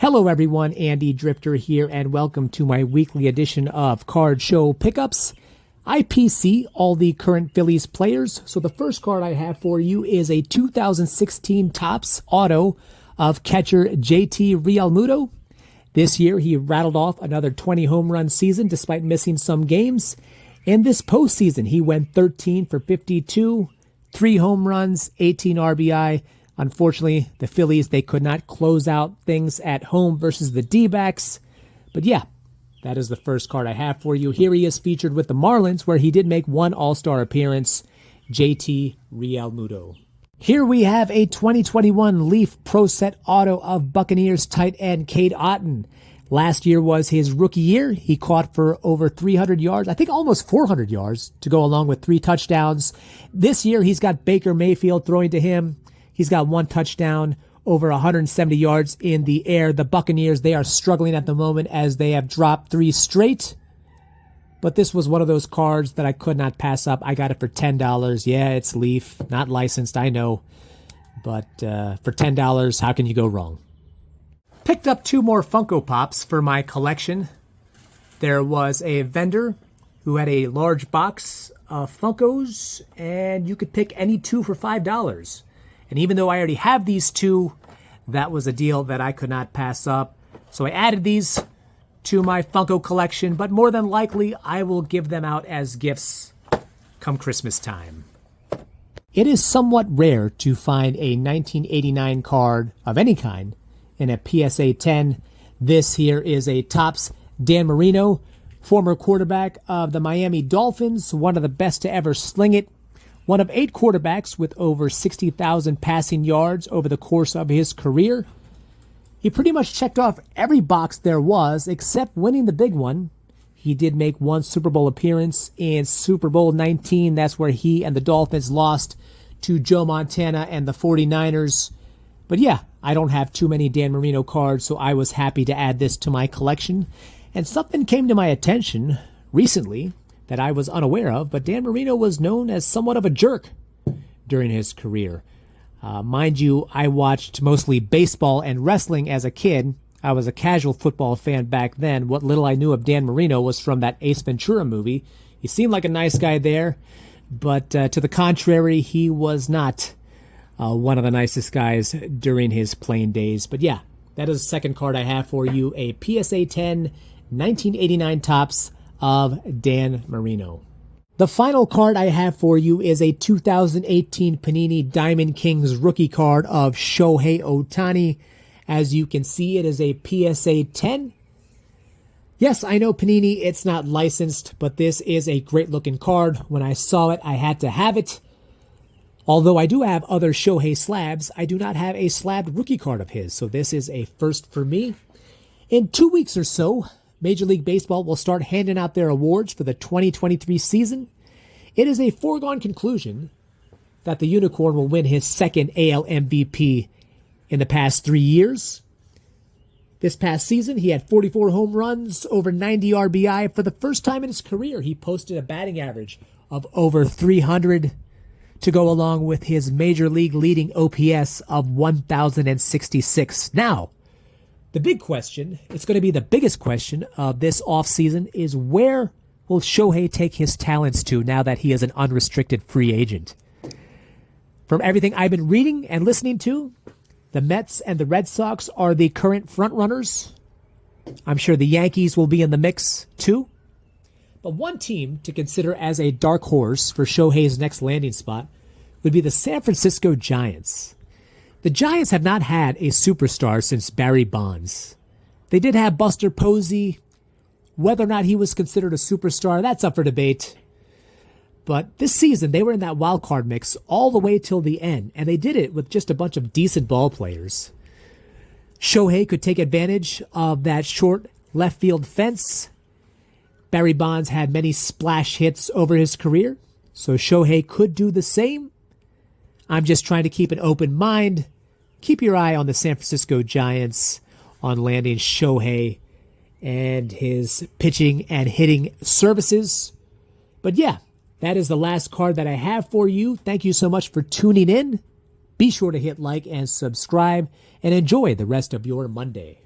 Hello everyone, Andy Drifter here, and welcome to my weekly edition of Card Show Pickups. I PC all the current Phillies players, so the first card I have for you is a 2016 Topps auto of catcher JT Realmuto. This year he rattled off another 20 home run season despite missing some games. In this postseason he went 13 for 52, 3 home runs, 18 RBI. Unfortunately, the Phillies, they could not close out things at home versus the D-backs. But yeah, that is the first card I have for you. Here he is featured with the Marlins, where he did make one All-Star appearance, JT Realmuto. Here we have a 2021 Leaf Pro Set auto of Buccaneers tight end Cade Otton. Last year was his rookie year. He caught for over 300 yards, I think almost 400 yards, to go along with 3 touchdowns. This year he's got Baker Mayfield throwing to him. He's got 1 touchdown, over 170 yards in the air. The Buccaneers, they are struggling at the moment as they have dropped 3 straight. But this was one of those cards that I could not pass up. I got it for $10. Yeah, it's Leaf, not licensed, I know. But for $10, how can you go wrong? Picked up 2 more Funko Pops for my collection. There was a vendor who had a large box of Funkos, and you could pick any 2 for $5. And even though I already have these 2, that was a deal that I could not pass up. So I added these to my Funko collection, but more than likely I will give them out as gifts come Christmas time. It is somewhat rare to find a 1989 card of any kind in a PSA 10. This here is a Topps Dan Marino, former quarterback of the Miami Dolphins, one of the best to ever sling it. One of 8 quarterbacks with over 60,000 passing yards over the course of his career. He pretty much checked off every box there was except winning the big one. He did make 1 Super Bowl appearance in Super Bowl 19. That's where he and the Dolphins lost to Joe Montana and the 49ers. But yeah, I don't have too many Dan Marino cards, so I was happy to add this to my collection. And something came to my attention recently that I was unaware of, but Dan Marino was known as somewhat of a jerk during his career. Mind you, I watched mostly baseball and wrestling as a kid. I was a casual football fan back then. What little I knew of Dan Marino was from that Ace Ventura movie. He seemed like a nice guy there, but to the contrary, he was not one of the nicest guys during his playing days. But yeah, that is the second card I have for you, a PSA 10 1989 Topps of Dan Marino. The final card I have for you is a 2018 Panini Diamond Kings rookie card of Shohei Ohtani. As you can see, it is a PSA 10. Yes, I know Panini, it's not licensed, but this is a great looking card. When I saw it, I had to have it. Although I do have other Shohei slabs, I do not have a slabbed rookie card of his, so this is a first for me. In 2 weeks or so, Major League Baseball will start handing out their awards for the 2023 season. It is a foregone conclusion that the Unicorn will win his 2nd AL MVP in the past 3 years. This past season, he had 44 home runs, over 90 RBI. For the first time in his career, he posted a batting average of over 300 to go along with his Major League leading OPS of 1,066. Now, the big question, it's going to be the biggest question of this offseason, is where will Shohei take his talents to now that he is an unrestricted free agent? From everything I've been reading and listening to, the Mets and the Red Sox are the current frontrunners. I'm sure the Yankees will be in the mix too. But one team to consider as a dark horse for Shohei's next landing spot would be the San Francisco Giants. The Giants have not had a superstar since Barry Bonds. They did have Buster Posey. Whether or not he was considered a superstar, that's up for debate. But this season, they were in that wild card mix all the way till the end, and they did it with just a bunch of decent ball players. Shohei could take advantage of that short left field fence. Barry Bonds had many splash hits over his career, so Shohei could do the same. I'm just trying to keep an open mind. Keep your eye on the San Francisco Giants on landing Shohei and his pitching and hitting services. But yeah, that is the last card that I have for you. Thank you so much for tuning in. Be sure to hit like and subscribe and enjoy the rest of your Monday.